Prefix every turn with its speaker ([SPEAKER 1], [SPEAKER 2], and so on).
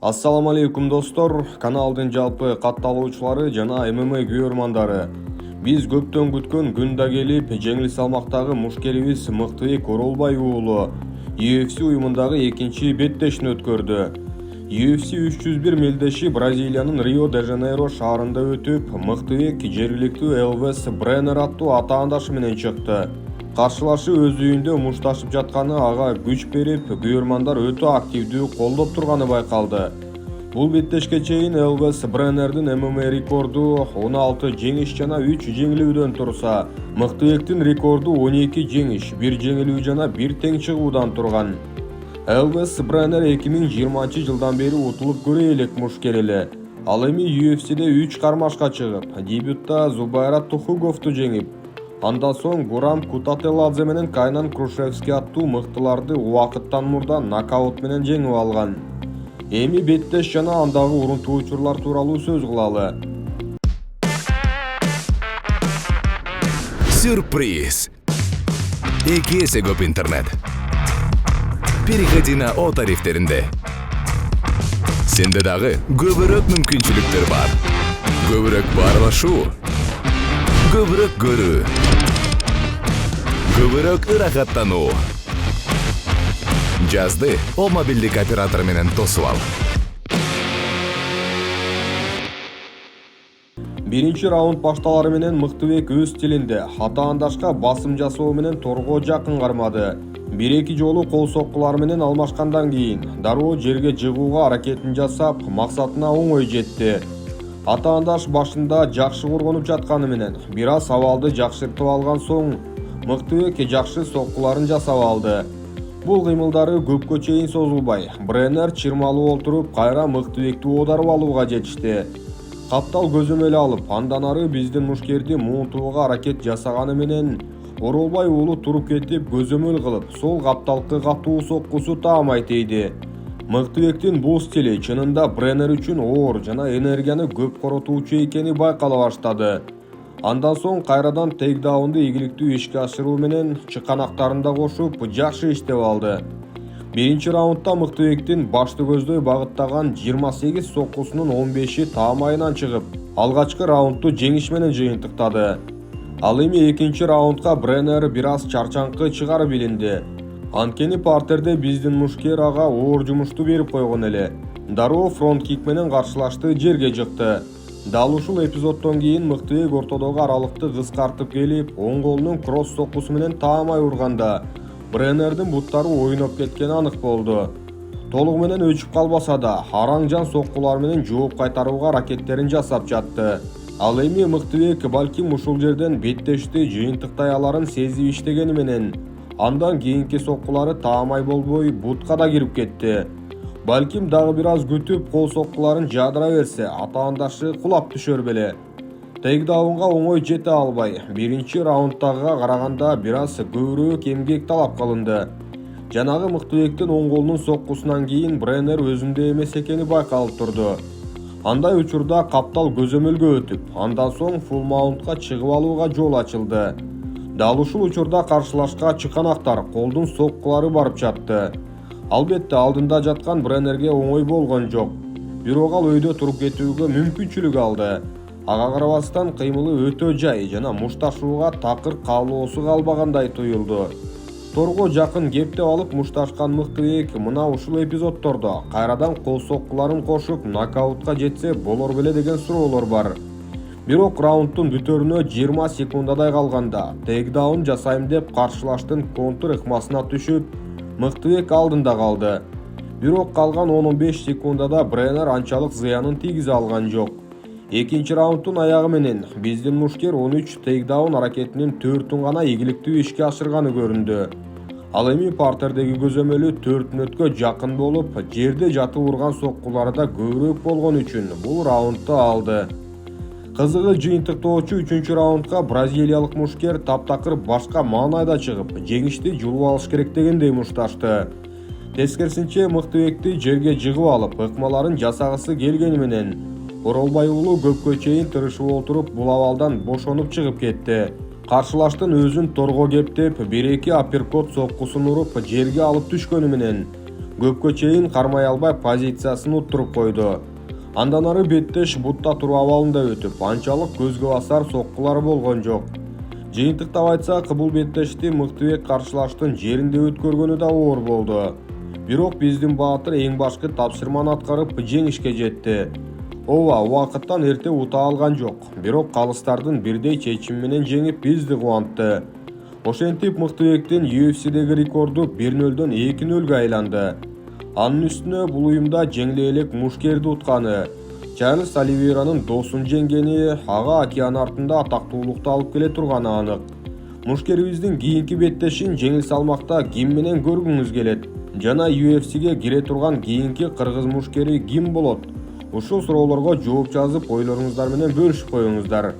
[SPEAKER 1] Ассаламу алейкум достор, каналдын жалпы катталуучулары жана ММА күйөрмандары. Биз көптөн күткөн күн да келип, жеңил салмактагы мушкерибиз Мыктыбек Оролбай уулу UFC уюмундагы экинчи беттешин өткөрдү. UFC 301 мелдеши Бразилиянын Рио-де-Жанейро шаарында өтүп, Мыктыбек жергиликтүү Элвис Бреннер аттуу атаандашы менен чыкты. Каршылашы өз үйүндө мушташып жатканы ага күч берип, күйөрмандар өтө активдүү колдоп турганы байкалды. Бул беттешке чейин Элвис Бреннердин ММА рекорду 16 жеңиш жана 3 жеңилүүдөн турса, Мыктыбектин рекорду 12 жеңиш, 1 жеңилүү жана 1 тең чыгуудан турган. Элвис Бреннер 2020 жылдан бери утулуп көрө элек мушкер эле. Ал эми UFC'де 3 кармашка чыгып, дебютта Зубайра Тухуговду жеңип, андан соң Гурам Кутателадзе менен Кайнан Крушевский аттуу мыктыларды убакыттан мурда нокаут менен жеңип алган. Эми беттеш жана андагы урунтуучулар тууралуу сөз кылалы.
[SPEAKER 2] Сюрприз! 2 эсе көп интернет. Переходи на О тарифтеринде. Сенде дагы көбүрөөк мүмкүнчүлүктөр бар. Көбүрөөк баарлашуу, көбүрөөк көрүү, көбүрөөк ырахаттануу. Жазды О мобилдик оператор менен тосуп ал.
[SPEAKER 1] Биринчи раунд башталары менен Мыктыбек өз стилинде атаандашка басым жасоо менен торго жакын кармады. 1-2 жолу кол соккулар менен алмашкандан кийин дароо жерге жыгууга аракетин жасап, максатына оңой жетти. Атаандаш башында жакшы коргонуп жатканы менен бир аз абалды жакшыртып алган соң Мыктыбек жакшы соккуларын жасап алды. Бул кыймылдары көпкө чейин созулбай, Бреннер чырмалуу олтуруп кайра Мыктыбекти оодарып алууга жетишти. Каптал көзөмөл алып, андан ары биздин мушкерди муунтууга аракет жасаганы менен Оролбай уулу туруп кетип көзөмөл кылып, сол капталкы катуу соккусу таамай тийди. Мыктыбектин бул стили чынында Бреннер үчүн оор жана энергияны көп коротуучу экени байкала баштады. Андан соң кайрадан тейкдаунду ийгиликтүү ишке ашыруу менен чыканактарында кошуп жакшы иштеп алды. Биринчи раундда Мыктыбектин башты көздөй багыттаган 28 соккусунун 15и таамайынан чыгып, алгачкы раундду жеңиш менен жыйынтыктады. Ал эми экинчи раундга Бреннер бир аз чарчаңкы чыгарып билинди. Анткени партерде биздин мушкер ага оор жумушту берип койгон эле. Дароо фронт кик менен каршылашты, жерге жыкты. Дал ушул эпизоддон кийин Мыктыбек ортодогу аралыкты кыскартып келип, оң колунун кросс соккусу менен таамай урганда, Бреннердин буттары ойноп кеткени анык болду. Толугу менен өчүп калбаса да, араң жан соккулар менен жооп кайтарууга аракеттерин жасап жатты. Ал эми Мыктыбек балким ушул жерден беттешти жыйынтыктай аларын сезип иштегени менен, андан кийинки соккулары таамай болбой бутка да кирип кетти. Балким дагы бир аз күтүп кол соккуларын жаадыра берсе, атаандашы кулап түшөр беле. Тейкдаунга оңой жете албай, биринчи раундтагыга караганда бир аз көбүрөөк эмгек талап кылынды. Жанагы Мыктыбектин оң колунун соккусунан кийин Бреннер өзүндө эмес экени байкалып турду. Андай учурда каптал көзөмөлгө өтүп, андан соң фул маунтка чыгып алууга жол ачылды. Дал ушул учурда каршылашка чыканактар, колдун соккулары барып жатты. Албетте алдында жаткан Бреннерге оңой болгон жок. Бирок ал өйдө туруп кетүүгө мүмкүнчүлүк алды. Ага карабастан кыймылы өтө жай жана мушташууга такыр каалоосу калбагандай туюлду. Торго жакын кептеп алып мушташкан Мыктыбек мына ушул эпизоддордо кайрадан кол соккуларын кошуп нокаутка жетсе болор беле деген суроолор бар. Бирок раундтун бүтөрүнө 20 секундадай калганда тейкдаун жасайм деп каршылаштын контр ыкмасына түшүп, Мыктыбек алдында калды. Бирок калган 15 секундада Бреннер анчалык зыянын тийгизе алган жок. Экинчи раундтун аягы менен биздин мушкер 13 тейкдаун аракетинин 4-ун гана ийгиликтүү ишке ашырганы көрүндү. Ал эми партердеги көзөмөлү 4 мүнөткө жакын болуп, жерде жатып урган соккулары да көбүрөөк болгон үчүн бул раундду алды. Кызыгы жыйынтыктоочу 3-чү раундга бразилиялык мушкер таптакыр башка маанайда чыгып, жеңишти жулуп алыш керек дегендей мушташты. Тескерисинче Мыктыбекти жерге жыгып алып, ыкмаларын жасагысы келгени менен Оролбай уулу көпкө чейин тырышып олтуруп, бул абалдан бошонуп чыгып кетти. Каршылаштын өзүн торго кептеп, 1-2 апперкот соккусун уруп жерге алып түшкөнү менен көпкө чейин кармай албай позициясын уттуруп койду. Андан ары беттеш бутта туруу абалында өтүп, анчалык көзгө басар соккулар болгон жок. Жыйынтыктап айтсак, бул беттешти Мыктыбек каршылаштын жеринде өткөргөнү да оор болду. Бирок биздин баатыр эң башкы тапшырманы аткарып жеңишке жетти. Ооба, убакыттан эрте ута алган жок, бирок калыстардын бирдей чечими менен жеңип бизди кубантты. Ошентип Мыктыбектин UFC'деги рекорду 1-0-дөн 2-0-га айланды. Анын үстүнө бул уюмда жеңиле элек мушкерди утканы, Чарльз Оливейранын досун жеңгени ага океан артында атактуулукту алып келе турганы анык. Мушкерибиздин кийинки беттешин жеңил салмакта ким менен көргүңүз келет жана UFC'ге кире турган кийинки кыргыз мушкери ким болот? Ушул суроолорго жооп жазып, ойлоруңуздар менен бөлүшүп коюңуздар.